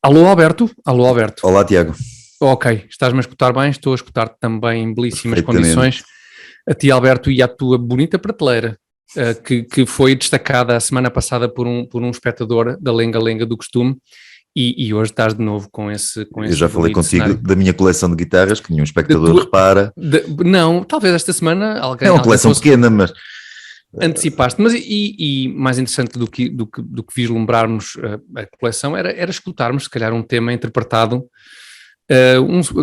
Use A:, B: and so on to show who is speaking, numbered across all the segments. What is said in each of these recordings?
A: Alô Alberto, alô Alberto.
B: Olá, Tiago.
A: Ok, estás-me a escutar bem? Estou a escutar-te também em belíssimas
B: Perfeitamente.
A: condições. A ti Alberto e à tua bonita prateleira, que foi destacada a semana passada por um espectador da Lenga-Lenga do Costume e hoje estás de novo com esse
B: Eu já falei
A: bonito
B: contigo
A: cenário.
B: da minha coleção de guitarras, que nenhum
A: Da
B: espectador
A: tua-
B: repara.
A: Não, talvez esta semana
B: É uma
A: alguém
B: coleção
A: fosse
B: pequena, mas
A: antecipaste, mas e mais interessante do que vislumbrarmos a coleção era escutarmos se calhar um tema interpretado.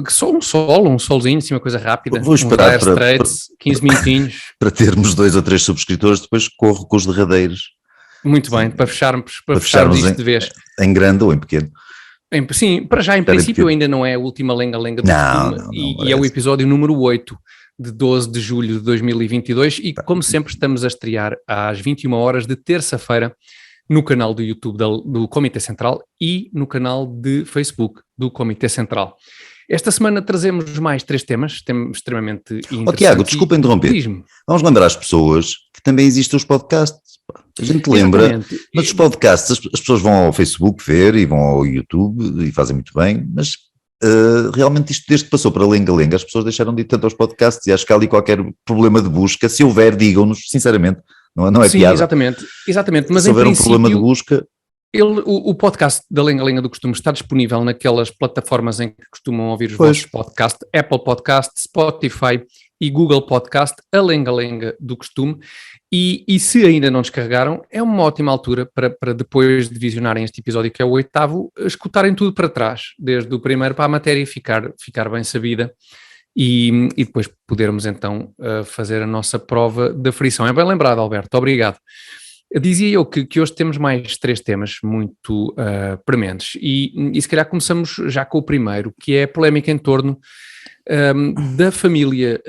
A: Só um solo, um solzinho, assim, uma coisa rápida,
B: vou
A: uns
B: esperar
A: Dire Straits, 15 minutinhos,
B: para termos 2 ou 3 subscritores, depois corro com os derradeiros,
A: muito bem,
B: sim,
A: para
B: para
A: fecharmos
B: fecharmos
A: isto de vez.
B: em grande ou em pequeno.
A: Sim, para já em
B: Espera em
A: princípio
B: pequeno.
A: ainda não é a última lenga-lenga do
B: Não,
A: costume
B: não, não
A: e é o
B: merece.
A: episódio número 8 de 12 de julho de 2022 e
B: Tá.
A: como sempre estamos a estrear às 21 horas de terça-feira no canal do YouTube do Comitê Central e no canal de Facebook do Comitê Central. Esta semana trazemos mais 3 temas extremamente interessantes.
B: Tiago, desculpa interromper.
A: Diz-me.
B: Vamos lembrar às pessoas que também existem os podcasts. Pá. A gente lembra,
A: Exatamente.
B: mas os podcasts, as pessoas vão ao Facebook ver e vão ao YouTube e fazem muito bem, mas realmente isto desde que passou para Lenga-Lenga, as pessoas deixaram de ir tanto aos podcasts e acho que há ali qualquer problema de busca. Se houver, digam-nos, sinceramente, não é
A: Sim,
B: piada.
A: exatamente. Mas
B: Se
A: em
B: houver um
A: princípio,
B: problema de busca,
A: o podcast da Lenga-Lenga do Costume está disponível naquelas plataformas em que costumam ouvir os
B: Pois.
A: vossos podcasts, Apple Podcast, Spotify e Google Podcast, a Lenga-Lenga do Costume. E se ainda não descarregaram, é uma ótima altura para depois de visionarem este episódio, que é o 8º, escutarem tudo para trás, desde o primeiro para a matéria e ficar bem sabida. E depois podermos então fazer a nossa prova da frição. É bem lembrado, Alberto, obrigado. Dizia eu que hoje temos mais 3 temas muito prementes e se calhar começamos já com o primeiro, que é a polémica em torno da família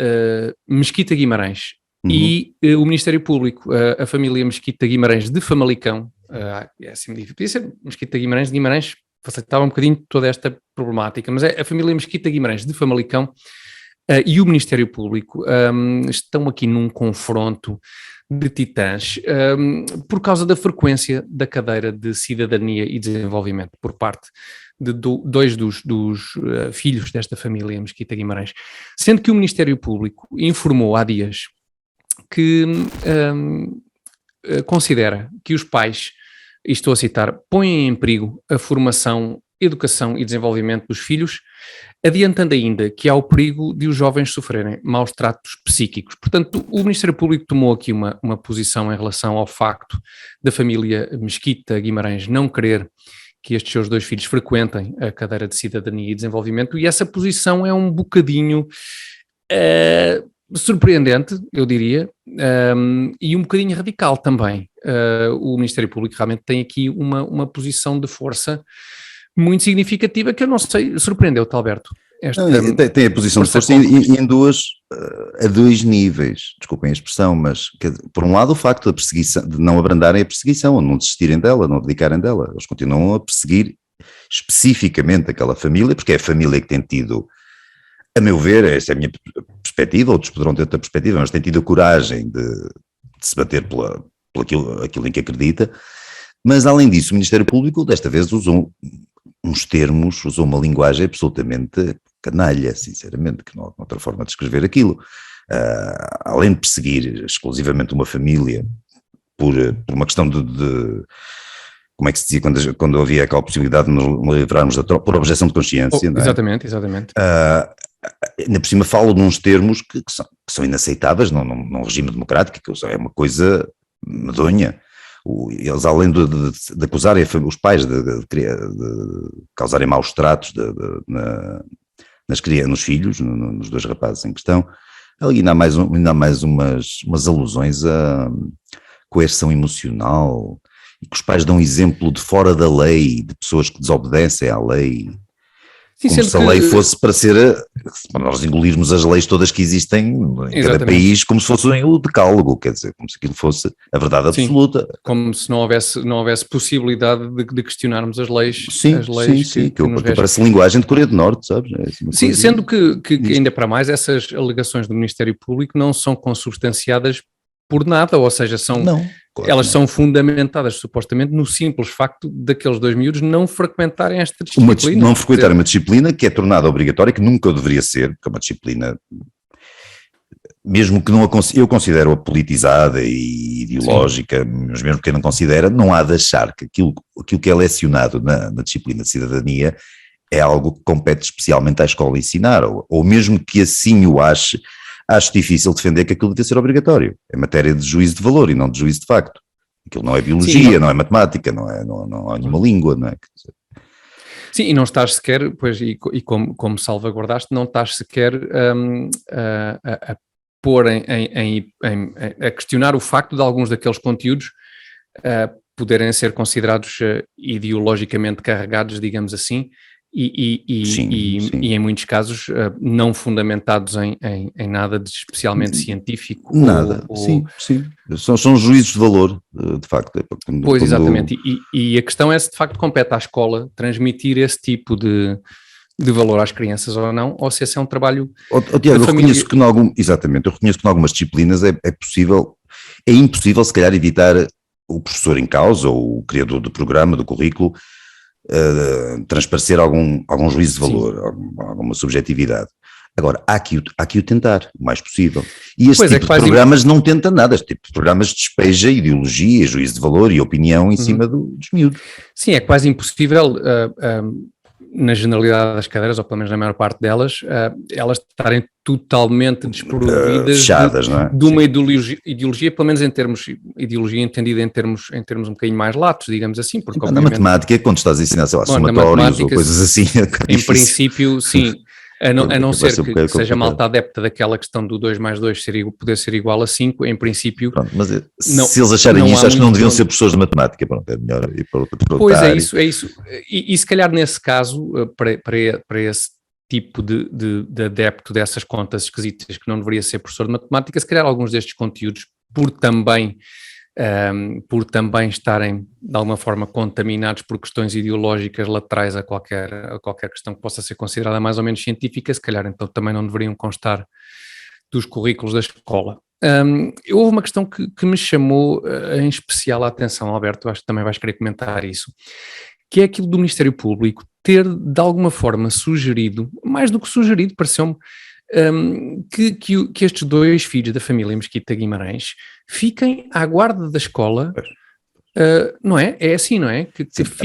A: Mesquita Guimarães e o Ministério Público. A família Mesquita Guimarães de Famalicão, é assim, podia ser Mesquita Guimarães de Guimarães, facilitava um bocadinho toda esta problemática, mas é a família Mesquita Guimarães de Famalicão e o Ministério Público estão aqui num confronto de titãs por causa da frequência da cadeira de Cidadania e Desenvolvimento por parte de dois dos filhos desta família Mesquita Guimarães, sendo que o Ministério Público informou há dias que considera que os pais, e estou a citar, põem em perigo a formação, educação e desenvolvimento dos filhos, adiantando ainda que há o perigo de os jovens sofrerem maus tratos psíquicos. Portanto, o Ministério Público tomou aqui uma posição em relação ao facto da família Mesquita Guimarães não querer que estes seus 2 filhos frequentem a cadeira de Cidadania e Desenvolvimento, e essa posição é um bocadinho surpreendente, eu diria, e um bocadinho radical também. O Ministério Público realmente tem aqui uma posição de força muito significativa que eu não sei, surpreendeu-te, Alberto?
B: Tem a posição de força a 2 níveis, desculpem a expressão, mas por um lado o facto da perseguição, de não abrandarem a perseguição, ou não desistirem dela, não abdicarem dela, eles continuam a perseguir especificamente aquela família, porque é a família que tem tido, a meu ver, esta é a minha perspectiva, outros poderão ter outra perspectiva, mas tem tido a coragem de se bater por aquilo em que acredita. Mas além disso, o Ministério Público desta vez usou uns termos, usou uma linguagem absolutamente canalha, sinceramente, que não há outra forma de escrever aquilo. Além de perseguir exclusivamente uma família por uma questão de como é que se dizia quando havia aquela possibilidade de nos livrarmos da tropa, por objeção de consciência, não é?
A: Exatamente.
B: Ainda por cima falam de uns termos que são inaceitáveis num regime democrático, que é uma coisa medonha. Eles, além de acusarem os pais de causarem maus tratos nos filhos, nos 2 rapazes em questão, ali ainda há mais umas alusões a coerção emocional, e que os pais dão exemplo de fora da lei, de pessoas que desobedecem à lei.
A: Sim,
B: como se a lei fosse para nós engolirmos as leis todas que existem em cada país, como se fosse o decálogo, quer dizer, como se aquilo fosse a verdade absoluta.
A: Como se não houvesse possibilidade de questionarmos as leis.
B: Sim, que parece linguagem de Coreia do Norte, sabes?
A: Sim, sendo que ainda para mais essas alegações do Ministério Público não são consubstanciadas por nada, ou seja,
B: Não, claro
A: elas
B: não.
A: são fundamentadas supostamente no simples facto daqueles 2 miúdos não frequentarem esta disciplina.
B: Não frequentar uma disciplina que é tornada obrigatória, que nunca deveria ser, porque é uma disciplina, mesmo que não eu considero-a politizada e ideológica, mas mesmo quem não considera, não há de achar que aquilo que é lecionado na disciplina de cidadania é algo que compete especialmente à escola ensinar, ou mesmo que assim o acho difícil defender que aquilo deve ser obrigatório. É matéria de juízo de valor e não de juízo de facto. Aquilo não é biologia, não é matemática, não há nenhuma língua, não é?
A: Sim, e não estás sequer, pois, e como salvaguardaste, não estás sequer a pôr a questionar o facto de alguns daqueles conteúdos poderem ser considerados ideologicamente carregados, digamos assim, e em muitos casos não fundamentados em nada de especialmente científico.
B: Nada, sim. São juízos de valor, de facto.
A: Pois, exatamente, e a questão é se de facto compete à escola transmitir esse tipo de valor às crianças ou não, ou se esse é um trabalho
B: Tiago, eu reconheço que em algumas disciplinas é impossível se calhar evitar o professor em causa ou o criador do programa, do currículo, transparecer algum juízo de valor, alguma subjetividade. Agora, há aqui o tentar, o mais possível. E este tipo de programas não tenta nada, este tipo de programas despeja ideologia, juízo de valor e opinião em cima dos miúdos.
A: Sim, é quase impossível, na generalidade das cadeiras, ou pelo menos na maior parte delas, elas estarem totalmente desprovidas
B: fechadas, não é?
A: de uma ideologia, pelo menos em termos, ideologia entendida em termos um bocadinho mais latos, digamos assim. Porque,
B: na matemática, quando estás a ensinar, sei lá, somatórios ou coisas assim,
A: em princípio, sim. A não ser que seja malta adepta daquela questão do 2 mais 2 poder ser igual a 5, em princípio...
B: Pronto, mas se eles acharem isso, acho que não deviam ser professores de matemática, pronto, é melhor ir para outra área.
A: Pois é isso. E se calhar nesse caso, para esse tipo de adepto dessas contas esquisitas que não deveria ser professor de matemática, se calhar alguns destes conteúdos, por também estarem de alguma forma contaminados por questões ideológicas laterais a qualquer questão que possa ser considerada mais ou menos científica, se calhar então também não deveriam constar dos currículos da escola. Houve uma questão que me chamou em especial a atenção, Alberto, acho que também vais querer comentar isso, que é aquilo do Ministério Público ter de alguma forma sugerido, mais do que sugerido, pareceu-me, que estes 2 filhos da família Mesquita Guimarães fiquem à guarda da escola, não é? É assim, não é?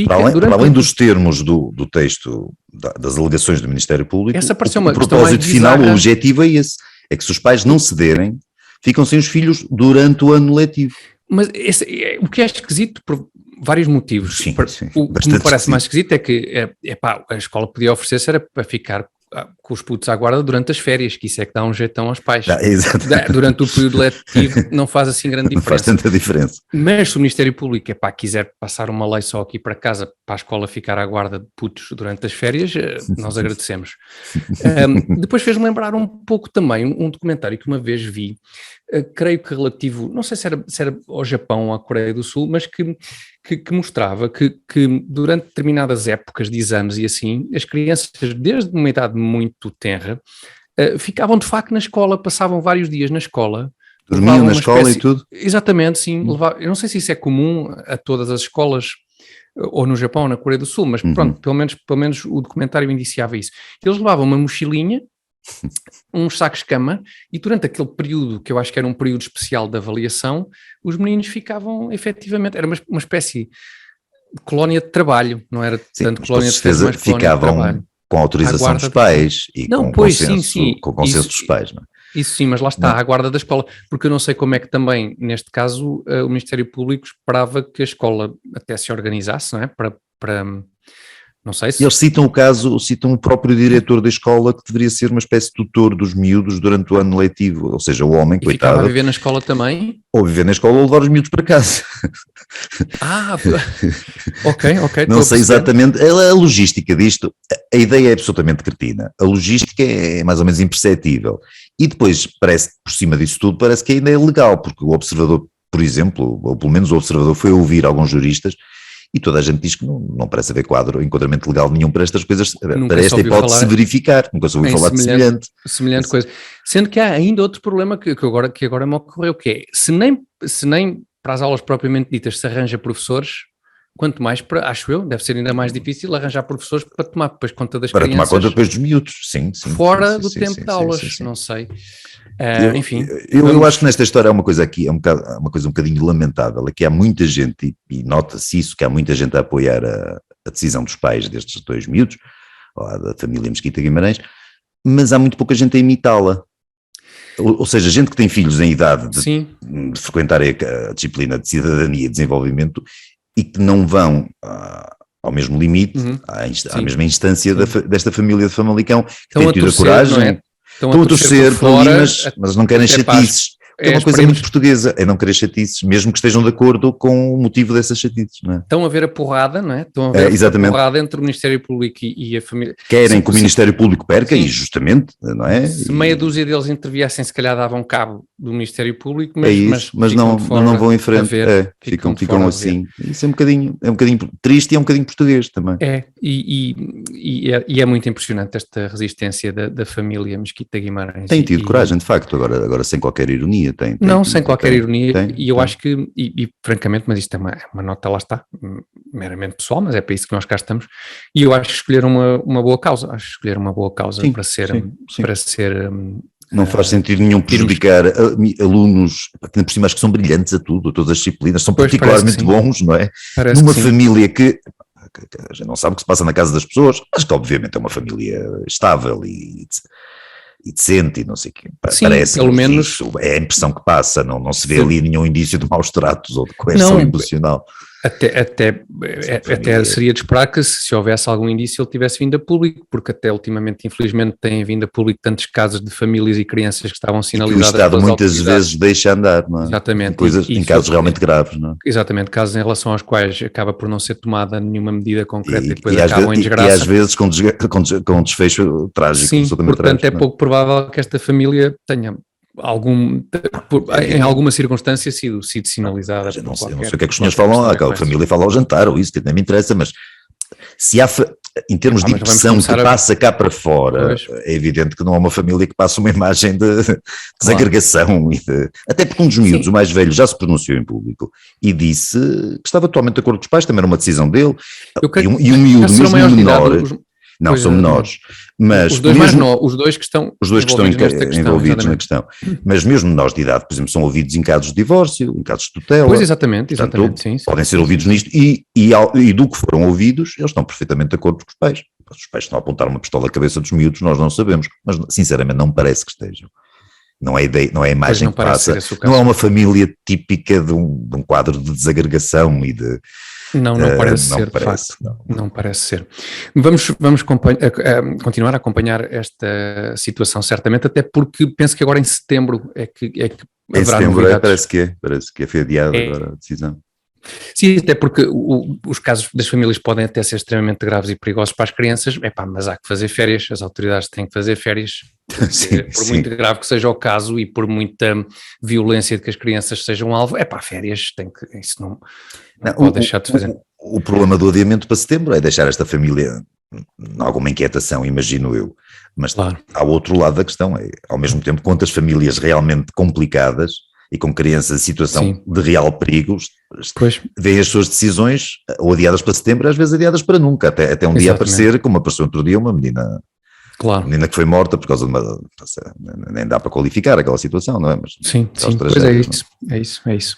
B: Para além dos termos do texto das alegações do Ministério Público, o propósito final, o objetivo é esse, é que se os pais não cederem, ficam sem os filhos durante o ano letivo.
A: Mas o que é esquisito por vários motivos.
B: Sim,
A: o que me parece mais esquisito é que a escola podia oferecer-se era para ficar com os putos à guarda durante as férias, que isso é que dá um jeitão aos pais. Durante o período letivo não faz assim grande diferença.
B: Faz tanta diferença.
A: Mas se o Ministério Público quiser passar uma lei só aqui para casa, para a escola ficar à guarda de putos durante as férias, nós agradecemos. Depois fez-me lembrar um pouco também um documentário que uma vez vi, creio que relativo, não sei se era ao Japão ou à Coreia do Sul, mas que mostrava que durante determinadas épocas de exames e assim, as crianças, desde uma idade muito tenra, ficavam de facto na escola, passavam vários dias na escola.
B: Dormiam na escola e tudo?
A: Exatamente, sim. Eu não sei se isso é comum a todas as escolas, ou no Japão ou na Coreia do Sul, mas pronto, pelo menos o documentário indiciava isso. Eles levavam uma mochilinha, uns sacos de cama, e durante aquele período, que eu acho que era um período especial de avaliação, os meninos ficavam efetivamente, era uma espécie de colónia de trabalho, não era tanto colónia de defesa, mas colónia de trabalho.
B: Com autorização dos pais e com consenso dos pais, não é?
A: Isso sim, mas lá está, à guarda da escola, porque eu não sei como é que também, neste caso, o Ministério Público esperava que a escola até se organizasse, não é? Para não sei se...
B: Eles citam o próprio diretor da escola, que deveria ser uma espécie de tutor dos miúdos durante o ano letivo, ou seja, o homem,
A: e
B: coitado...
A: ficava a viver na escola também?
B: Ou viver na escola ou levar os miúdos para casa.
A: Ok.
B: Não sei exatamente, a logística disto, a ideia é absolutamente cretina, a logística é mais ou menos imperceptível, e depois parece, por cima disso tudo, parece que ainda é legal, porque o observador, por exemplo, ou pelo menos o observador foi ouvir alguns juristas, e toda a gente diz que não parece haver enquadramento legal nenhum para estas coisas,
A: Nunca
B: para esta hipótese se verificar, nunca se ouviu falar de
A: semelhante coisa. Sendo que há ainda outro problema que agora me ocorreu, que é, se nem para as aulas propriamente ditas se arranja professores, quanto mais para, acho eu, deve ser ainda mais difícil arranjar professores para tomar depois conta das crianças.
B: Para tomar conta depois dos miúdos, sim.
A: Fora do tempo de aulas, não sei. Enfim.
B: Eu acho que nesta história há uma coisa aqui, uma coisa um bocadinho lamentável, é que há muita gente, e nota-se isso, que há muita gente a apoiar a decisão dos pais destes 2 miúdos, lá da família Mesquita Guimarães, mas há muito pouca gente a imitá-la. Ou seja, gente que tem filhos em idade de frequentar a disciplina de cidadania e desenvolvimento e que não vão ao mesmo limite, à mesma instância desta família de Famalicão, que tem tido a coragem, estão a torcer por ali, mas não querem chatices. É uma coisa muito portuguesa, é não querer chatices, mesmo que estejam de acordo com o motivo dessas chatices, não é?
A: Estão a ver a porrada, não é? Estão a ver a porrada entre o Ministério Público e a família.
B: Querem que o Ministério Público perca, e justamente, não é?
A: Se meia dúzia deles interviessem, se calhar davam cabo do Ministério Público,
B: mas não vão em frente, ficam assim. Isso é um bocadinho triste e é um bocadinho português também.
A: E é muito impressionante esta resistência da família Mesquita Guimarães.
B: Tem tido coragem, de facto, agora sem qualquer ironia.
A: Sem qualquer ironia, e eu acho que, francamente, mas isto é uma nota, lá está, meramente pessoal, mas é para isso que nós cá estamos, e eu acho que escolheram uma boa causa, para ser
B: não faz sentido nenhum prejudicar alunos, que por cima acho que são brilhantes a tudo, a todas as disciplinas, são particularmente bons, não é? Numa família que a gente não sabe o que se passa na casa das pessoas, mas que obviamente é uma família estável e decente e não sei o quê. Parece,
A: pelo menos
B: é a impressão que passa, não se vê ali nenhum indício de maus tratos ou de coerção emocional.
A: Até seria de esperar que se houvesse algum indício ele tivesse vindo a público, porque até ultimamente, infelizmente, têm vindo a público tantos casos de famílias e crianças que estavam sinalizadas.
B: Que o Estado muitas vezes deixa andar, não é?
A: Exatamente.
B: Em casos realmente graves, não é?
A: Exatamente, casos em relação aos quais acaba por não ser tomada nenhuma medida concreta e depois acabam em desgraça.
B: E às vezes com desfecho trágico.
A: Sim, portanto trágico, é pouco provável que esta família tenha em alguma circunstância sido sinalizada.
B: Eu não sei o que é que os senhores falam, a família fala ao jantar ou isso, que nem me interessa, mas se há, em termos de impressão que passa cá para fora, é evidente que não há uma família que passe uma imagem de desagregação, até porque um dos miúdos, o mais velho, já se pronunciou em público e disse que estava totalmente de acordo com os pais, também era uma decisão dele, e o miúdo mesmo menor... Não, são menores, mas
A: os dois que estão
B: envolvidos na questão, mas mesmo menores de idade, por exemplo, são ouvidos em casos de divórcio, em casos de tutela.
A: Pois, exatamente,
B: portanto,
A: sim.
B: Podem ser ouvidos nisto e do que foram ouvidos, eles estão perfeitamente de acordo com os pais. Os pais estão a apontar uma pistola à cabeça dos miúdos, nós não sabemos, mas sinceramente não parece que estejam. Não é a imagem que passa, não é uma família típica de um quadro de desagregação e de...
A: Não parece ser, de facto. Não parece ser. Vamos continuar a acompanhar esta situação, certamente, até porque penso que agora em setembro é que haverá novidades.
B: Parece que foi adiada agora a decisão.
A: Sim, até porque os casos das famílias podem até ser extremamente graves e perigosos para as crianças, mas há que fazer férias, as autoridades têm que fazer férias, por muito grave que seja o caso e por muita violência de que as crianças sejam alvo, férias, isso não pode deixar de fazer.
B: O problema do adiamento para setembro é deixar esta família em alguma inquietação, imagino eu, mas claro, há o outro lado da questão, ao mesmo tempo, quantas famílias realmente complicadas e com crianças em situação de real perigo, veem as suas decisões ou adiadas para setembro, às vezes adiadas para nunca, até um dia aparecer, como apareceu outro dia uma menina, menina que foi morta por causa de uma... nem dá para qualificar aquela situação, não é? Mas,
A: pois é isso.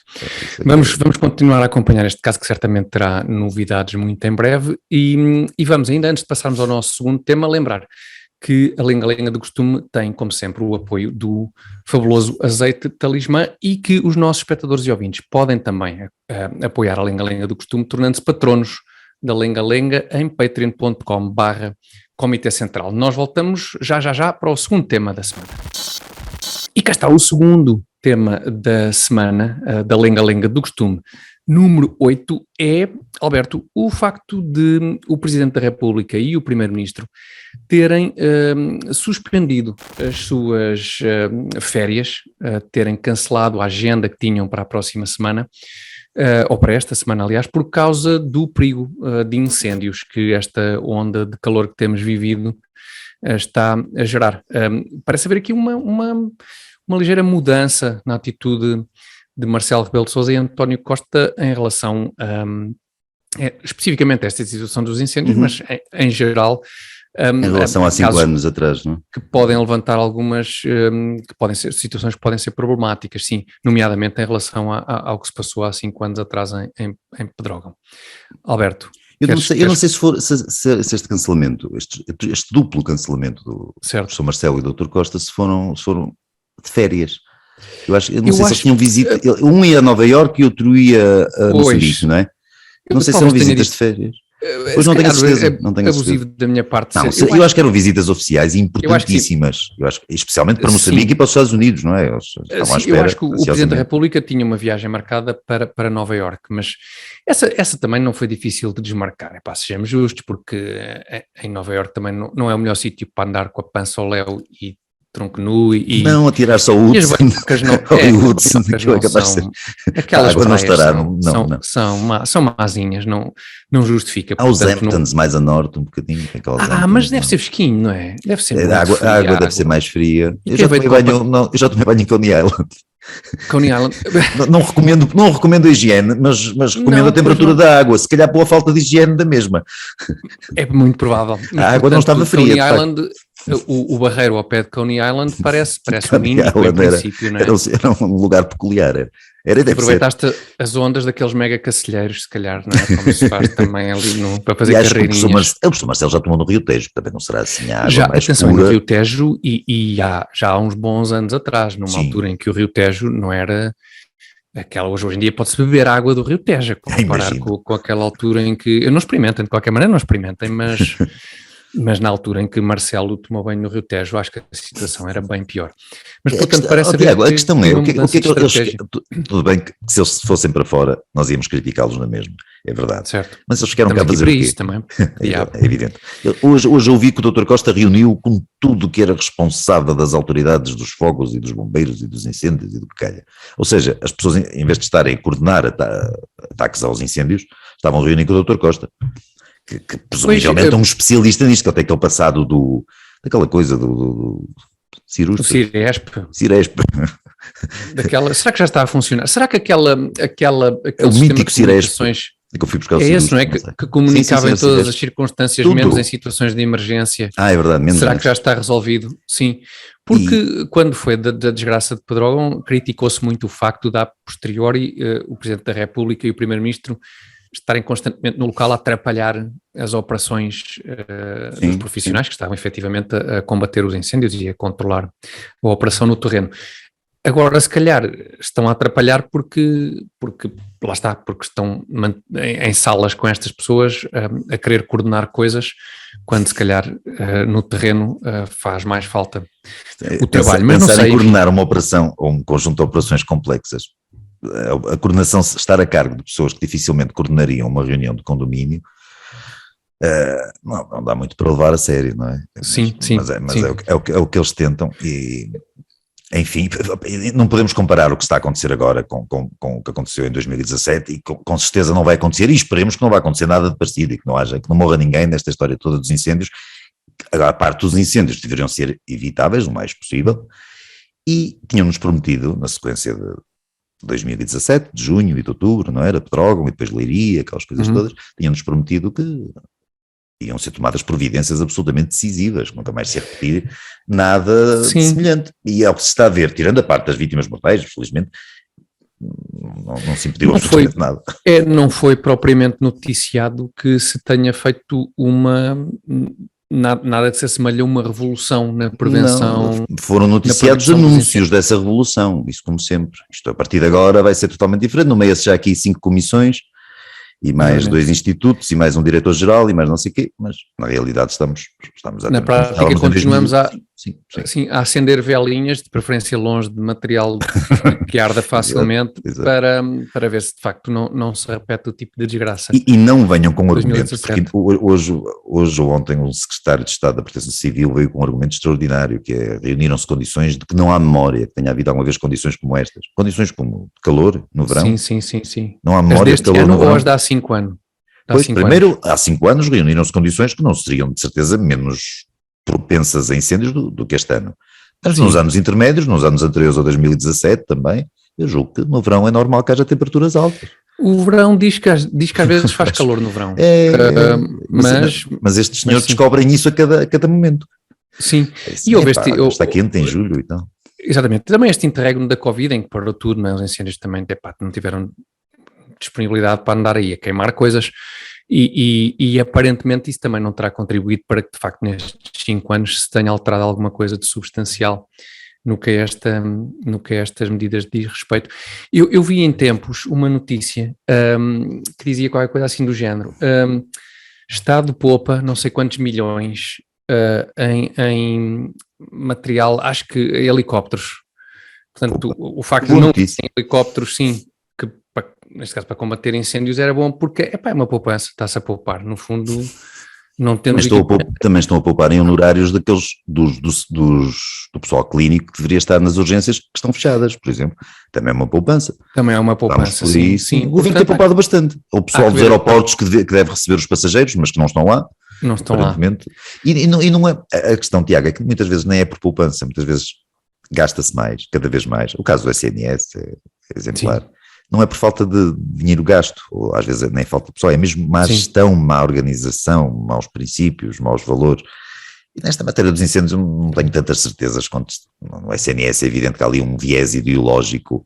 A: Vamos continuar a acompanhar este caso, que certamente terá novidades muito em breve, e vamos, ainda antes de passarmos ao nosso segundo tema, lembrar que a Lenga-Lenga do Costume tem, como sempre, o apoio do fabuloso Azeite Talismã e que os nossos espectadores e ouvintes podem também apoiar a Lenga-Lenga do Costume, tornando-se patronos da Lenga-Lenga em patreon.com/Comitê Central. Nós voltamos já para o segundo tema da semana. E cá está o segundo tema da semana da Lenga-Lenga do Costume. Número 8 é, Alberto, o facto de o Presidente da República e o Primeiro-Ministro terem suspendido as suas férias, terem cancelado a agenda que tinham para a próxima semana, ou para esta semana, aliás, por causa do perigo de incêndios que esta onda de calor que temos vivido está a gerar. Parece haver aqui uma ligeira mudança na atitude de Marcelo Rebelo de Sousa e António Costa em relação especificamente a esta situação dos incêndios, mas em geral...
B: em relação a 5 anos atrás, não é?
A: Que podem levantar algumas, que podem ser situações que podem ser problemáticas, sim, nomeadamente em relação ao que se passou há 5 anos atrás em Pedrógão. Alberto.
B: Eu não sei se este cancelamento, este duplo cancelamento do professor Marcelo e do Dr. Costa, se foram de férias. Eu não sei se eles tinham visita, um ia a Nova Iorque e outro ia a Moçambique, não é? Não sei se eram visitas de férias. Pois não tenho a certeza. Não tenho
A: abusivo da minha parte.
B: Não, eu acho que eram visitas oficiais importantíssimas, eu acho, especialmente para Moçambique e para os Estados Unidos, não é?
A: Eu acho que o Presidente da República tinha uma viagem marcada para Nova Iorque, mas essa também não foi difícil de desmarcar, sejamos justos, porque em Nova Iorque também não é o melhor sítio para andar com a pança ao léu e tronco nu e...
B: Não, atirar só o Hudson.
A: Aquelas praias são mazinhas, não justifica.
B: Há os Hamptons mais a norte um bocadinho.
A: Mas deve ser fresquinho, não é? Deve ser
B: a água deve ser mais fria. Eu já tomei banho em Coney Island.
A: Coney Island.
B: Não recomendo a higiene, mas recomendo a temperatura da água, se calhar pela falta de higiene da mesma.
A: É muito provável.
B: A água não estava fria.
A: Coney Island, o barreiro ao pé de Coney Island parece um mínimo em princípio, não é?
B: Era um lugar peculiar.
A: Aproveitaste as ondas daqueles mega cacilheiros, se calhar, não é? Como se faz também ali para fazer carreirinhas.
B: O professor Marcelo já tomou no Rio Tejo, também não será assim a água
A: já,
B: mais
A: atenção,
B: pura.
A: No Rio Tejo já há uns bons anos atrás, numa altura em que o Rio Tejo não era aquela, hoje em dia pode-se beber água do Rio Tejo, comparar com aquela altura em que, eu não experimentem, de qualquer maneira não experimentem, mas na altura em que Marcelo tomou banho no Rio Tejo, acho que a situação era bem pior. Mas, portanto, parece haver...
B: Tiago, a questão é, o que é que eles... Tudo bem que se eles fossem para fora, nós íamos criticá-los na mesma, é verdade.
A: Certo.
B: Mas eles ficaram cá a fazer
A: para isso também.
B: É evidente. Hoje eu ouvi que o Dr. Costa reuniu com tudo que era responsável das autoridades dos fogos e dos bombeiros e dos incêndios e do que calha. Ou seja, as pessoas, em vez de estarem a coordenar ataques aos incêndios, estavam a reunir com o Dr. Costa. Que presumivelmente é um especialista nisto, que até aquele passado daquela coisa do Ciresp.
A: Será que já está a funcionar? Será que aquele
B: o mítico Ciresp que eu fui buscar
A: esse, não é? Que comunicava em todas as circunstâncias, menos em situações de emergência.
B: É verdade, menos.
A: Será que já está resolvido? Sim. Porque quando foi da desgraça de Pedrógão, criticou-se muito o facto de, a posteriori, o Presidente da República e o Primeiro-Ministro estarem constantemente no local a atrapalhar as operações dos profissionais que estavam efetivamente a combater os incêndios e a controlar a operação no terreno. Agora, se calhar, estão a atrapalhar porque lá está, porque estão em salas com estas pessoas a querer coordenar coisas, quando se calhar no terreno faz mais falta o trabalho. Mas não sei.
B: Em coordenar uma operação ou um conjunto de operações complexas, a coordenação, estar a cargo de pessoas que dificilmente coordenariam uma reunião de condomínio, não dá muito para levar a sério, não é?
A: Sim.
B: É o que eles tentam e, enfim, não podemos comparar o que está a acontecer agora com o que aconteceu em 2017 e com certeza não vai acontecer, e esperemos que não vai acontecer nada de parecido e que não morra ninguém nesta história toda dos incêndios. Agora, a parte dos incêndios deveriam ser evitáveis o mais possível, e tinham-nos prometido, na sequência de 2017, de junho e de outubro, não era? Pedrógão e depois Leiria, aquelas coisas todas, tinham-nos prometido que iam ser tomadas providências absolutamente decisivas, nunca mais se repetir nada semelhante. E é o que se está a ver, tirando a parte das vítimas mortais, felizmente, não se impediu absolutamente nada.
A: Não foi propriamente noticiado que se tenha feito nada que se assemelhe a uma revolução na prevenção.
B: Não, foram noticiados anúncios dessa revolução, isso como sempre. Isto a partir de agora vai ser totalmente diferente. Nomeia-se já aqui 5 comissões e mais 2 institutos e mais um diretor-geral e mais não sei o quê, mas na realidade estamos
A: na prática continuamos
B: sim.
A: Sim, a acender velinhas, de preferência longe de material que arda facilmente,
B: Exato.
A: para ver se de facto não se repete o tipo de desgraça.
B: E não venham com argumentos,
A: 2017.
B: porque hoje ou ontem o secretário de Estado da Proteção Civil veio com um argumento extraordinário, que é reuniram-se condições de que não há memória, que tenha havido alguma vez condições como estas. Condições como calor no verão.
A: Sim.
B: Não há
A: As
B: memória de
A: deste
B: calor
A: ano
B: no verão.
A: ou as de há 5 anos?
B: Pois, primeiro, há 5 anos reuniram-se condições que não seriam, de certeza, menos propensas a incêndios do que este ano. Mas nos anos intermédios, nos anos anteriores a 2017 também, eu julgo que no verão é normal que haja temperaturas altas.
A: O verão diz que às vezes faz calor no verão.
B: Mas estes senhores descobrem isso a cada momento.
A: Sim.
B: E houve está quente em julho e tal.
A: Exatamente. Também este interregno da Covid, em que parou tudo, mas os incêndios também não tiveram disponibilidade para andar aí a queimar coisas. E aparentemente isso também não terá contribuído para que de facto nestes 5 anos se tenha alterado alguma coisa de substancial no que a estas medidas diz respeito. Eu vi em tempos uma notícia que dizia qualquer coisa assim do género, Estado poupa não sei quantos milhões em material, acho que helicópteros. Portanto, o facto de não ter helicópteros, sim, que neste caso para combater incêndios era bom porque é uma poupança, está-se a poupar, no fundo não temos...
B: Também estão a poupar em honorários daqueles do pessoal clínico que deveria estar nas urgências que estão fechadas, por exemplo, também é uma poupança.
A: Também é uma poupança, sim.
B: O governo tem poupado bastante. O pessoal dos aeroportos que deve receber os passageiros, mas que não estão lá.
A: Não estão lá.
B: E não é, a questão, Tiago, é que muitas vezes nem é por poupança, muitas vezes gasta-se mais, cada vez mais. O caso do SNS é exemplar. Sim. Não é por falta de dinheiro gasto, ou às vezes nem falta de pessoal, é mesmo má gestão, má organização, maus princípios, maus valores. E nesta matéria dos incêndios eu não tenho tantas certezas quanto no SNS, é evidente que há ali um viés ideológico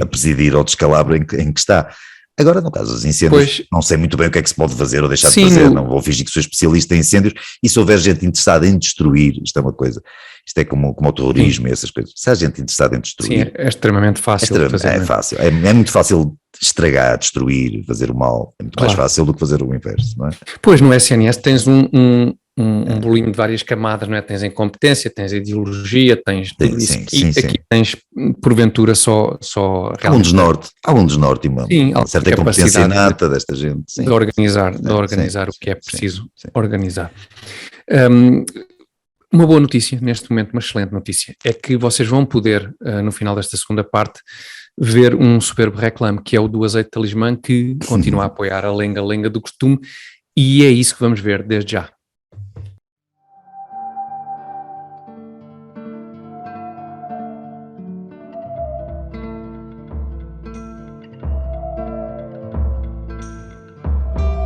B: a presidir ao descalabro em que está. Agora, no caso dos incêndios, não sei muito bem o que é que se pode fazer ou deixar de fazer, não vou fingir que sou especialista em incêndios, e se houver gente interessada em destruir, isto é uma coisa, isto é como o terrorismo e essas coisas, se há gente interessada em destruir...
A: Sim, é extremamente fácil de fazer.
B: É fácil, é muito fácil estragar, destruir, fazer o mal, é muito mais fácil do que fazer o inverso, não é?
A: Pois, no SNS tens um bolinho de várias camadas, não é? Tens a incompetência, tens a ideologia, tens tudo isso. Aqui tens, porventura, só
B: há um desnorte e uma certa competência inata desta gente.
A: De organizar o que é preciso organizar. Uma boa notícia, neste momento, uma excelente notícia, é que vocês vão poder, no final desta segunda parte, ver um soberbo reclame, que é o do azeite talismã, que continua a apoiar a lenga-lenga do costume, e é isso que vamos ver desde já.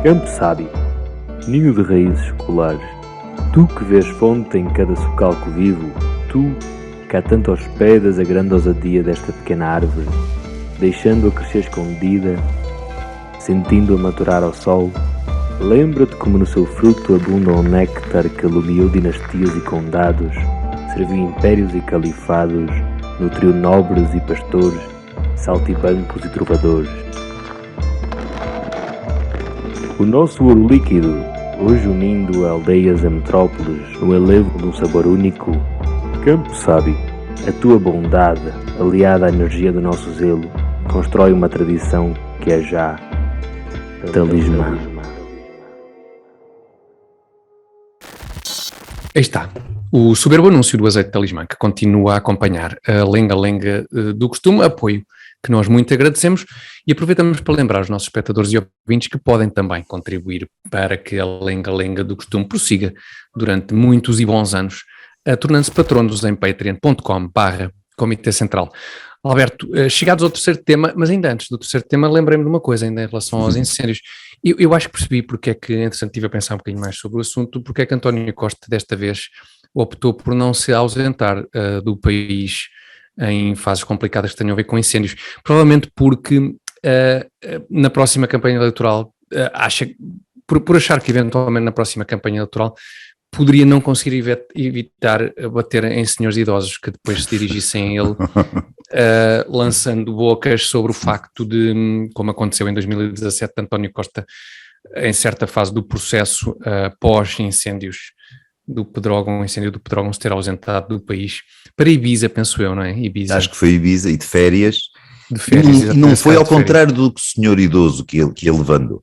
C: Campo Sábio, ninho de raízes escolares, tu que vês fonte em cada socalco vivo, tu que há tanto hospedas a grande ousadia desta pequena árvore, deixando-a crescer escondida, sentindo-a maturar ao sol, lembra-te como no seu fruto abunda um néctar que alumiou dinastias e condados, serviu impérios e califados, nutriu nobres e pastores, saltibancos e trovadores. O nosso ouro líquido, hoje unindo aldeias a metrópoles no elevo de um sabor único, Campo Sábio, a tua bondade, aliada à energia do nosso zelo, constrói uma tradição que é já talismã.
A: Aí está, o soberbo anúncio do azeite talismã, que continua a acompanhar a lenga-lenga do costume, apoio que nós muito agradecemos, e aproveitamos para lembrar os nossos espectadores e ouvintes que podem também contribuir para que a lenga-lenga do costume prossiga durante muitos e bons anos, tornando-se patronos em patreon.com/Comitê Central. Alberto, chegados ao terceiro tema, mas ainda antes do terceiro tema, lembrei-me de uma coisa ainda em relação aos incêndios. Eu acho que percebi porque é que, entretanto, estive a pensar um bocadinho mais sobre o assunto, porque é que António Costa desta vez optou por não se ausentar do país em fases complicadas que tenham a ver com incêndios. Provavelmente porque na próxima campanha eleitoral, por achar que eventualmente na próxima campanha eleitoral poderia não conseguir evitar bater em senhores idosos que depois se dirigissem a ele, lançando bocas sobre o facto de, como aconteceu em 2017, António Costa, em certa fase do processo pós-incêndios, do Pedrógão, o incêndio do Pedrógão se ter ausentado do país para Ibiza, penso eu, não é? Ibiza.
B: Acho que foi Ibiza e de férias.
A: De
B: e não foi ao contrário do que o senhor idoso que ia levando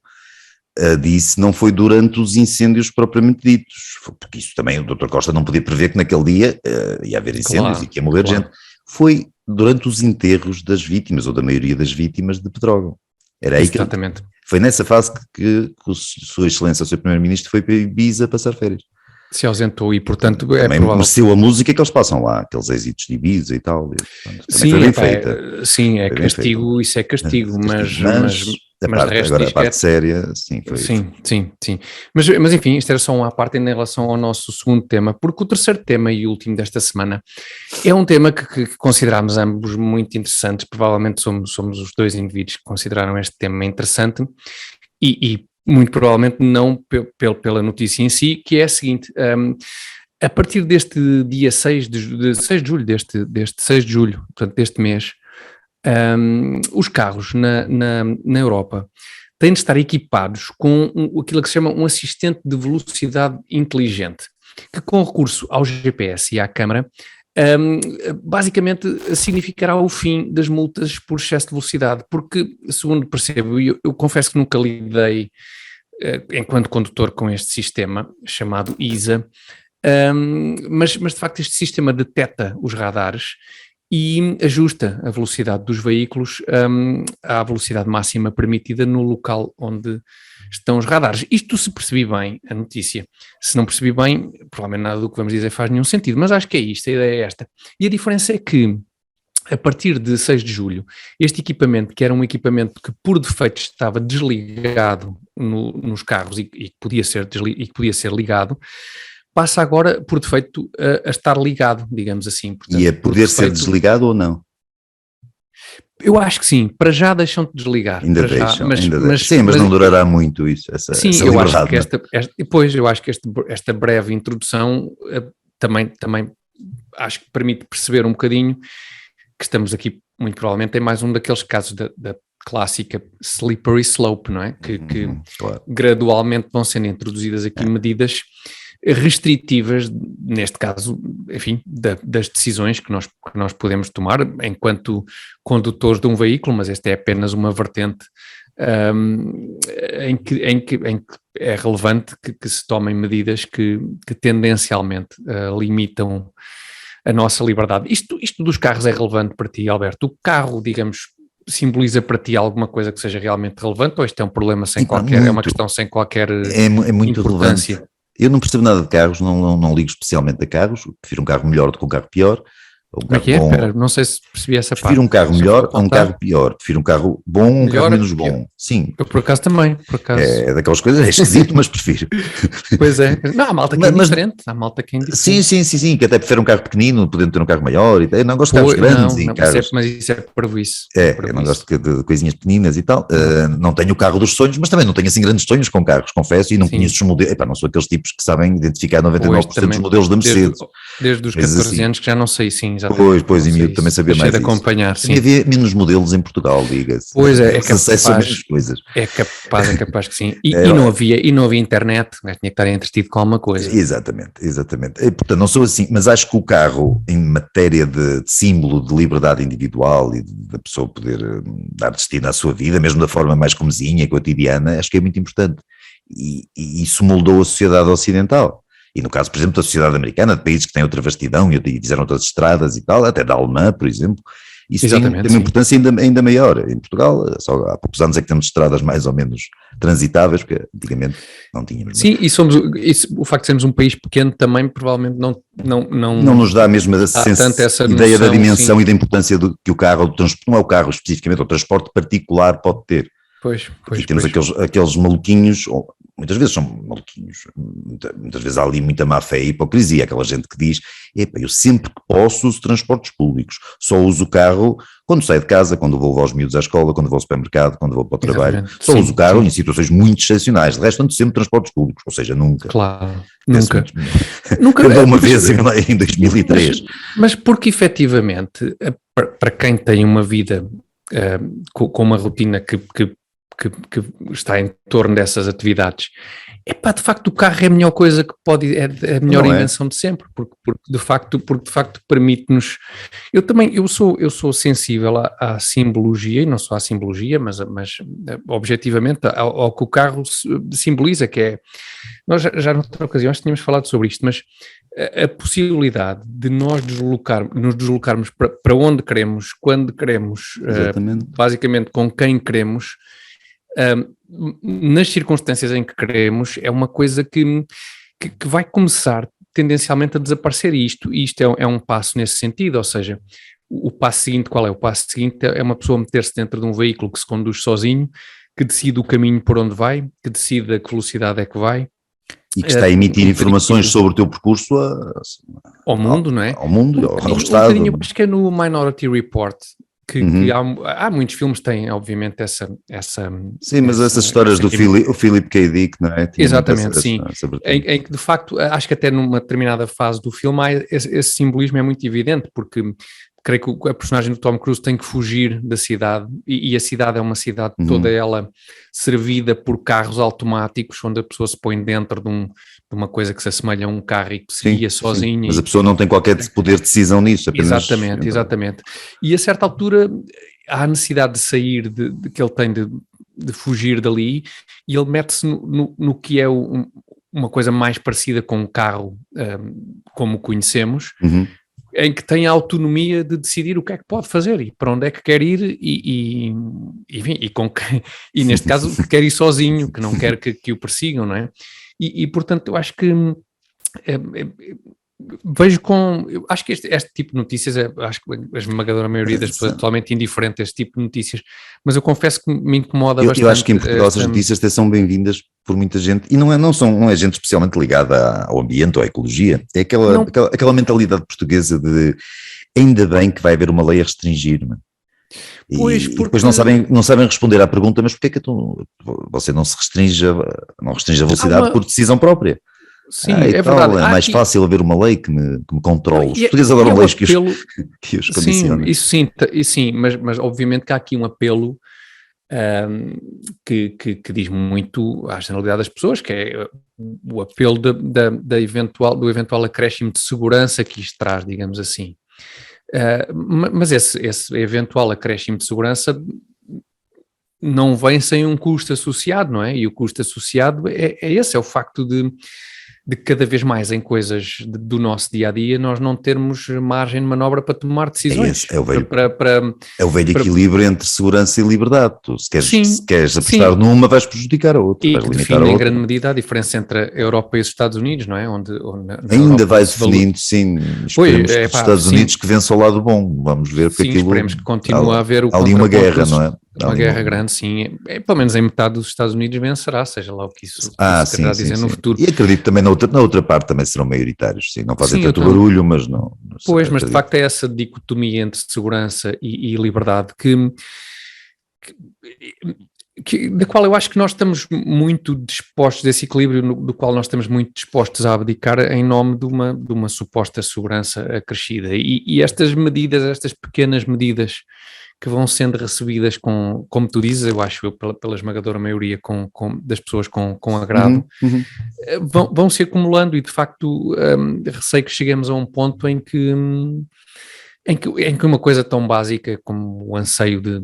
B: disse, não foi durante os incêndios propriamente ditos, porque isso também o Dr. Costa não podia prever que naquele dia ia haver incêndios e que ia morrer gente. Foi durante os enterros das vítimas, ou da maioria das vítimas de Pedrógão. Era aí
A: Exatamente.
B: Foi nessa fase que Sua Excelência, o Sr. Primeiro-Ministro, foi para Ibiza passar férias.
A: Se ausentou e, portanto,
B: também mereceu a música que eles passam lá, aqueles êxitos de Ibiza e tal.
A: Sim,
B: foi bem feita.
A: Sim, é castigo, isso é castigo, mas
B: agora a parte séria, sim. Foi.
A: Sim. Mas enfim, isto era só uma parte em relação ao nosso segundo tema, porque o terceiro tema e último desta semana é um tema que considerámos ambos muito interessantes, provavelmente somos os dois indivíduos que consideraram este tema interessante e muito provavelmente não pela notícia em si, que é a seguinte: a partir deste dia 6 de julho, deste 6 de julho, portanto deste mês, os carros na Europa têm de estar equipados com aquilo que se chama um assistente de velocidade inteligente, que com recurso ao GPS e à câmara, basicamente significará o fim das multas por excesso de velocidade, porque, segundo percebo, eu confesso que nunca lidei enquanto condutor com este sistema chamado ISA, mas de facto este sistema detecta os radares e ajusta a velocidade dos veículos à velocidade máxima permitida no local onde estão os radares. Isto se percebi bem a notícia. Se não percebi bem, provavelmente nada do que vamos dizer faz nenhum sentido, mas acho que é isto, a ideia é esta. E a diferença é que, a partir de 6 de julho, este equipamento, que era um equipamento que por defeito estava desligado nos carros e que podia ser ligado, passa agora por defeito a estar ligado, digamos assim. Portanto,
B: e a poder ser desligado ou não?
A: Eu acho que sim, para já deixam de desligar.
B: Ainda deixam, mas não durará muito isso, essa
A: eu acho que eu acho que esta breve introdução também acho que permite perceber um bocadinho que estamos aqui, muito provavelmente, em mais um daqueles casos da clássica slippery slope, não é? Que claro, gradualmente vão sendo introduzidas aqui medidas restritivas, neste caso, enfim, das decisões que nós podemos tomar enquanto condutores de um veículo, mas esta é apenas uma vertente em que é relevante que se tomem medidas que tendencialmente limitam a nossa liberdade. Isto dos carros é relevante para ti, Alberto? O carro, digamos, simboliza para ti alguma coisa que seja realmente relevante, ou isto é um problema é uma questão sem qualquer
B: muito
A: importância?
B: Relevante. Eu não percebo nada de carros, não ligo especialmente a carros, prefiro um carro melhor do que um carro pior.
A: Como é que é? Espera, não sei se percebi essa parte.
B: Prefiro um carro melhor a um carro pior. Prefiro um carro bom a um carro menos bom. Sim.
A: Eu por acaso também.
B: É daquelas coisas, é esquisito, mas prefiro.
A: Pois é. Não, há malta que é diferente. Há malta que é diferente.
B: Sim, que até prefere um carro pequenino, podendo ter um carro maior. Eu não gosto de carros grandes. Carros...
A: Mas isso é parvoíce.
B: Eu não gosto de coisinhas pequeninas e tal. Não tenho o carro dos sonhos, mas também não tenho assim grandes sonhos com carros, confesso, e não conheço os modelos. Não sou aqueles tipos que sabem identificar 99% dos modelos da Mercedes.
A: Desde os 14 anos que já não sei, sim, exatamente.
B: Pois, e eu também sabia mais
A: de acompanhar, sim.
B: Havia menos modelos em Portugal, diga-se.
A: Pois é capaz que sim. E não havia internet, tinha que estar entretido com alguma coisa.
B: Exatamente. E, portanto, não sou assim, mas acho que o carro, em matéria de símbolo de liberdade individual e da pessoa poder dar destino à sua vida, mesmo da forma mais comezinha, cotidiana, acho que é muito importante. E isso moldou a sociedade ocidental. E no caso, por exemplo, da sociedade americana, de países que têm outra vastidão e fizeram outras estradas e tal, até da alemã, por exemplo, isso tem uma importância ainda maior. Em Portugal, só há poucos anos é que temos estradas mais ou menos transitáveis, porque antigamente não tínhamos.
A: Sim, o facto de sermos um país pequeno também provavelmente não
B: nos dá mesmo essa ideia da dimensão, sim, e da importância que o carro, não é o carro especificamente, o transporte particular pode ter.
A: Pois,
B: temos aqueles maluquinhos, muitas vezes são maluquinhos, muitas vezes há ali muita má fé e hipocrisia, aquela gente que diz, eu sempre que posso uso transportes públicos, só uso o carro quando saio de casa, quando vou levar os miúdos à escola, quando vou ao supermercado, quando vou para o trabalho,
A: exatamente,
B: só uso o carro em situações muito excepcionais, de resto ando sempre transportes públicos, ou seja, nunca.
A: Claro, nunca.
B: Uma vez em 2003.
A: Mas porque efetivamente, para quem tem uma vida com uma rotina que que está em torno dessas atividades. Epá, de facto o carro é a melhor coisa que pode, é a melhor invenção de sempre, porque de facto permite-nos, eu sou sensível à simbologia, e não só à simbologia, mas objetivamente ao que o carro simboliza, que é, nós já noutra ocasião tínhamos falado sobre isto, mas a possibilidade de nós nos deslocarmos para onde queremos, quando queremos, basicamente com quem queremos, nas circunstâncias em que queremos, é uma coisa que vai começar tendencialmente a desaparecer, e isto é um passo nesse sentido, ou seja, o passo seguinte, qual é? O passo seguinte é uma pessoa meter-se dentro de um veículo que se conduz sozinho, que decide o caminho por onde vai, que decide a que velocidade é que vai,
B: e que está a emitir informações sobre o teu percurso
A: ao mundo, não é?
B: Ao mundo, ao Estado.
A: Acho que é no Minority Report, que há muitos filmes que têm, obviamente, essa...
B: Sim, mas essas histórias do Philip K. Dick, não é?
A: Exatamente, sim. Em que, de facto, acho que até numa determinada fase do filme esse simbolismo é muito evidente, porque creio que a personagem do Tom Cruise tem que fugir da cidade, e a cidade é uma cidade toda ela servida por carros automáticos, onde a pessoa se põe dentro de uma coisa que se assemelha a um carro e que se guia sozinha.
B: Mas a pessoa não tem qualquer poder de decisão nisso. Apenas...
A: Exatamente. E a certa altura há a necessidade de sair, que ele tem de fugir dali, e ele mete-se no que é uma coisa mais parecida com um carro como o conhecemos, em que tem a autonomia de decidir o que é que pode fazer e para onde é que quer ir e neste caso quer ir sozinho, que não quer que o persigam, não é? E portanto eu acho que eu acho que este tipo de notícias, acho que a esmagadora maioria das pessoas é totalmente indiferente a este tipo de notícias, mas eu confesso que me incomoda bastante.
B: Eu acho que em Portugal essas notícias até são bem-vindas por muita gente, e não é gente especialmente ligada ao ambiente ou à ecologia, é aquela mentalidade portuguesa de ainda bem que vai haver uma lei a restringir-me. E depois não sabem responder à pergunta, mas porquê é que você não restringe a velocidade por decisão própria?
A: Sim, é verdade.
B: É mais fácil haver uma lei que me controle. Os portugueses adoram leis que os condicionam.
A: Sim, isso sim, mas obviamente que há aqui um apelo que diz muito à generalidade das pessoas, que é o apelo do eventual acréscimo de segurança que isto traz, digamos assim. Mas esse eventual acréscimo de segurança não vem sem um custo associado, não é? E o custo associado é o facto de cada vez mais em coisas do nosso dia-a-dia nós não termos margem de manobra para tomar decisões.
B: É o velho equilíbrio entre segurança e liberdade. Tu, se queres apostar numa, vais prejudicar a outra.
A: E
B: vais
A: que
B: limitar
A: define
B: a
A: em
B: outra.
A: grande medida a diferença entre a Europa e os Estados Unidos, não é? Onde
B: ainda vai definindo, sim. Esperemos que os Estados Unidos que vençam o lado bom. Vamos ver porque aquilo...
A: esperemos que continue a haver o
B: ali uma guerra, não é?
A: Uma guerra grande, sim. Pelo menos em metade dos Estados Unidos vencerá, seja lá o que isso quererá dizer no futuro.
B: E acredito também na outra parte também serão maioritários, sim. Não fazem tanto barulho, mas não.
A: Pois, mas de facto é essa dicotomia entre segurança e liberdade da qual eu acho que nós estamos muito dispostos, desse equilíbrio do qual nós estamos muito dispostos a abdicar em nome de uma suposta segurança acrescida. E estas medidas, estas pequenas medidas que vão sendo recebidas como tu dizes, eu acho pela esmagadora maioria das pessoas com agrado, vão se acumulando e de facto receio que cheguemos a um ponto em que uma coisa tão básica como o anseio de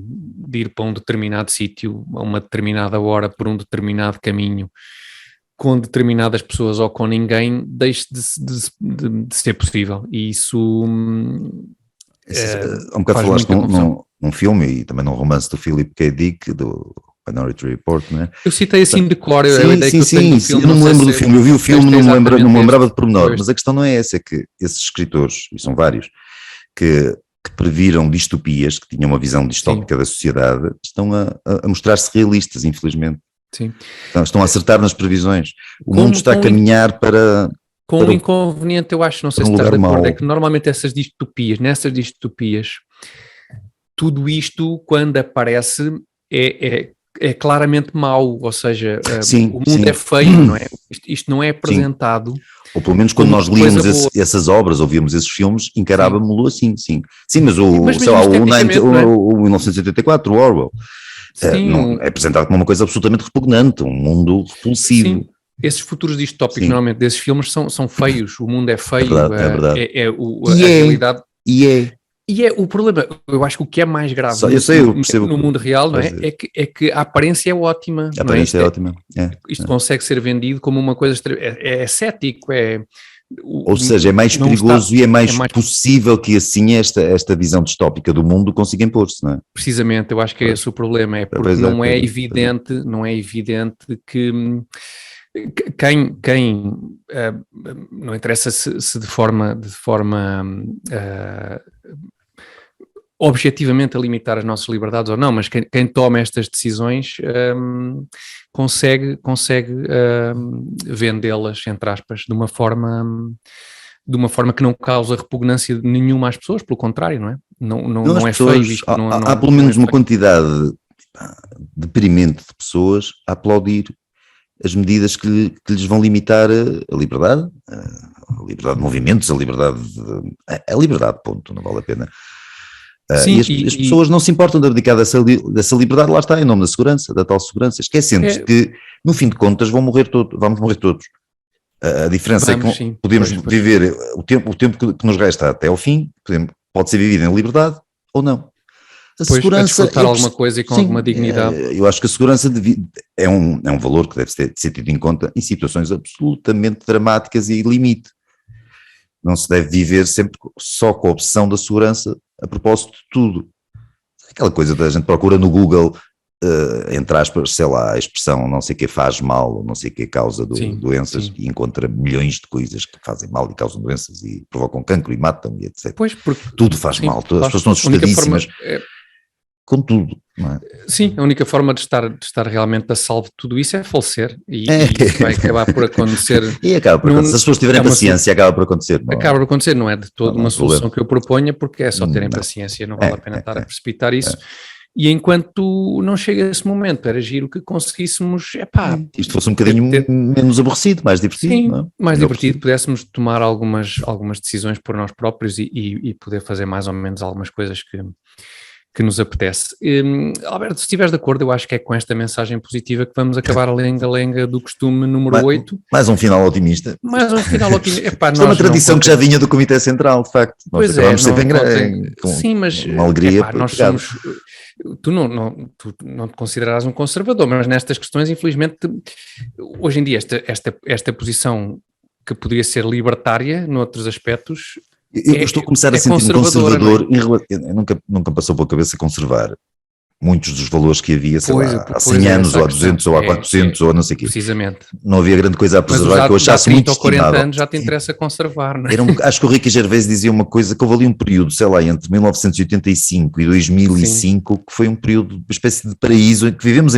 A: ir para um determinado sítio, a uma determinada hora, por um determinado caminho, com determinadas pessoas ou com ninguém, deixe de ser possível. E isso...
B: um bocado falaste num filme e também num romance do Philip K. Dick, do Minority Report, não é?
A: Eu citei assim de cor,
B: eu não me lembro do filme, eu vi o filme, não me lembrava de pormenor, mas a questão não é essa, é que esses escritores, e são vários, que previram distopias, que tinham uma visão distópica da sociedade, estão a mostrar-se realistas, infelizmente.
A: Sim.
B: Estão a acertar nas previsões. O mundo está a caminhar para...
A: Com um inconveniente, eu acho, não sei se estás de acordo, é que normalmente nessas distopias, tudo isto, quando aparece, é claramente mau, ou seja, o mundo é feio, não é? Isto não é apresentado.
B: Ou pelo menos quando nós líamos essas obras, ouvíamos esses filmes, encarávamos-lo assim, sim. Sim, mas o 1984, o Orwell, É apresentado como uma coisa absolutamente repugnante, um mundo repulsivo. Sim.
A: Esses futuros distópicos, normalmente, desses filmes são feios, o mundo é feio,
B: é verdade.
A: A realidade... E é o problema, eu acho que o que é mais grave no mundo real, não é? É que a aparência é ótima.
B: A aparência é ótima.
A: Isto consegue ser vendido como uma coisa... É cético,
B: ou seja, é mais perigoso e é mais possível que assim esta visão distópica do mundo consiga impor-se, não é?
A: Precisamente, eu acho que é esse o problema, é porque não é evidente que... Quem não interessa se de forma objetivamente a limitar as nossas liberdades ou não, mas quem toma estas decisões consegue vendê-las, entre aspas, de uma forma que não causa repugnância nenhuma às pessoas, pelo contrário, não é? Não é feio.
B: Há pelo menos uma quantidade deprimente de pessoas a aplaudir as medidas que lhes vão limitar a liberdade de movimentos, a liberdade, ponto, não vale a pena.
A: Sim,
B: e as pessoas não se importam de abdicar dessa liberdade, lá está, em nome da segurança, da tal segurança, esquecendo-se que, no fim de contas, vamos morrer todos. A diferença é que podemos viver o tempo que nos resta até ao fim, pode ser vivido em liberdade ou não. A segurança
A: a desfrutar alguma coisa e com alguma dignidade.
B: Eu acho que a segurança é um valor que deve ser tido em conta em situações absolutamente dramáticas e limite. Não se deve viver sempre só com a obsessão da segurança a propósito de tudo. Aquela coisa da gente procura no Google, entre aspas, sei lá, a expressão não sei o que faz mal, não sei o que causa doenças, e encontra milhões de coisas que fazem mal e causam doenças e provocam cancro e matam e etc.
A: Pois, porque
B: tudo faz mal, as pessoas estão assustadíssimas. Com tudo, não é?
A: Sim, a única forma de estar realmente a salvo de tudo isso é falecer e vai acabar por acontecer.
B: E acaba por acontecer, se as pessoas tiverem paciência, acaba por acontecer.
A: Acaba por acontecer, não é de toda uma solução que eu proponha, porque é só terem paciência, não vale a pena estar a precipitar isso. E enquanto não chega esse momento, era giro que conseguíssemos,
B: isto fosse um bocadinho menos aborrecido, mais divertido.
A: Sim,
B: não é?
A: mais divertido, pudéssemos tomar algumas decisões por nós próprios e poder fazer mais ou menos algumas coisas que nos apetece. Alberto, se estiveres de acordo, eu acho que é com esta mensagem positiva que vamos acabar a lenga-lenga do costume número 8.
B: Mais um final otimista.
A: Isto
B: é uma tradição que já vinha do Comitê Central, de facto.
A: Nós
B: acabamos sempre
A: sim, mas
B: uma alegria.
A: Nós somos... Tu não te considerarás um conservador, mas nestas questões, infelizmente, hoje em dia, esta posição que poderia ser libertária, noutros aspectos...
B: Eu estou a começar a sentir-me conservador, nunca passou pela cabeça conservar muitos dos valores que havia, sei lá, há 100 anos, ou há 200, ou há 400, ou não sei o quê.
A: Precisamente.
B: Não havia grande coisa a preservar que eu achasse muito estimável.
A: 40 anos já te interessa conservar, não é?
B: Acho que o Ricky Gervais dizia uma coisa, que houve ali um período, sei lá, entre 1985 e 2005, que foi um período, uma espécie de paraíso, em que vivemos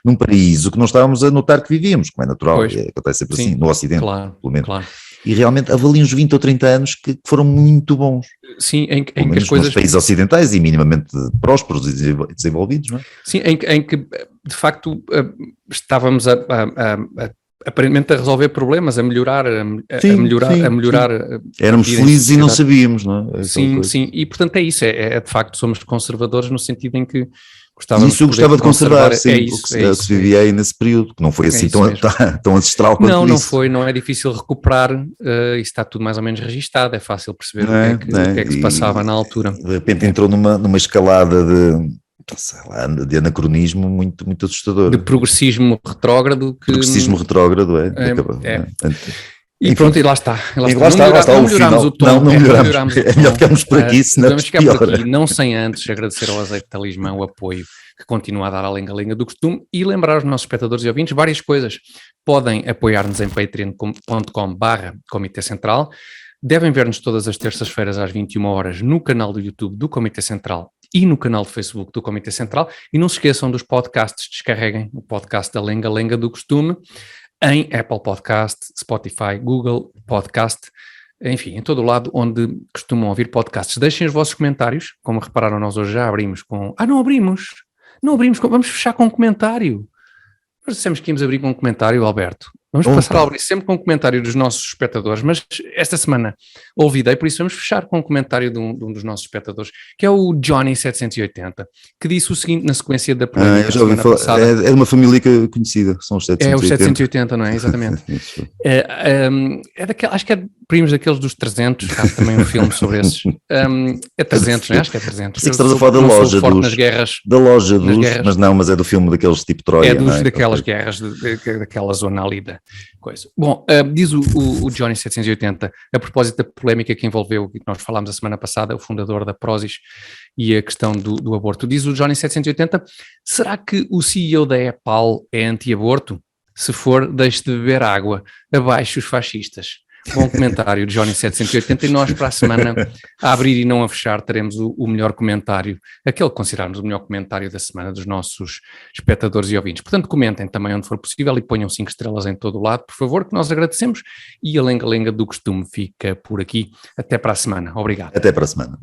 B: num paraíso que não estávamos a notar que vivíamos, como é natural, acontece sempre assim, no Ocidente, pelo menos. Claro. E realmente havia uns 20 ou 30 anos que foram muito bons.
A: Sim, em que
B: as coisas... nos países ocidentais e minimamente prósperos e desenvolvidos, não é?
A: Sim, em que de facto estávamos aparentemente a resolver problemas, a melhorar.
B: Éramos felizes e não sabíamos, não é?
A: Sim, e portanto é isso, de facto somos conservadores no sentido em que
B: isso eu gostava de conservar, sim, o que se vivia aí nesse período, que não foi assim tão ancestral quanto isso.
A: Não é difícil recuperar, isso está tudo mais ou menos registado, é fácil perceber o que é que se passava na altura.
B: De repente entrou numa escalada de anacronismo muito, muito assustador.
A: De progressismo retrógrado. E pronto, e lá está.
B: Não melhorámos o tom. Não melhorámos. É melhor ficarmos por aqui, senão
A: vamos ficar por aqui, não sem antes agradecer ao Azeite Talismã o apoio que continua a dar à lenga-lenga do costume e lembrar aos nossos espectadores e ouvintes várias coisas. Podem apoiar-nos em patreon.com/Comitê Central. Devem ver-nos todas as terças-feiras às 21 horas no canal do YouTube do Comitê Central e no canal do Facebook do Comitê Central. E não se esqueçam dos podcasts, descarreguem o podcast da Lenga-lenga do costume em Apple Podcast, Spotify, Google Podcast, enfim, em todo o lado onde costumam ouvir podcasts. Deixem os vossos comentários, como repararam, nós hoje já abrimos com... não abrimos, vamos fechar com um comentário. Nós dissemos que íamos abrir com um comentário, Alberto. Vamos passar, Álvaro, sempre com um comentário dos nossos espectadores, mas esta semana olvidei, por isso vamos fechar com um comentário de um dos nossos espectadores, que é o Johnny780, que disse o seguinte na sequência da
B: polémica da semana passada. É de uma família conhecida, são os 780.
A: É os 780, não é? Exatamente. Acho que é primos daqueles dos 300, há também um filme sobre esses. É 300, não é? Acho que é 300.
B: Sei que estás a falar da loja dos...
A: nas guerras.
B: Da loja dos... Mas é do filme daqueles tipo Troia,
A: É daquelas guerras, daquela zona ali da coisa. Bom, diz o Johnny 780, a propósito da polémica que envolveu, que nós falámos a semana passada, o fundador da Prozis e a questão do aborto. Diz o Johnny 780, será que o CEO da Apple é anti-aborto? Se for, deixe de beber água. Abaixo os fascistas. Bom comentário de Johnny 780 e nós para a semana, a abrir e não a fechar, teremos o melhor comentário, aquele que considerarmos o melhor comentário da semana dos nossos espectadores e ouvintes. Portanto, comentem também onde for possível e ponham 5 estrelas em todo o lado, por favor, que nós agradecemos, e a lenga-lenga do costume fica por aqui. Até para a semana. Obrigado.
B: Até para a semana.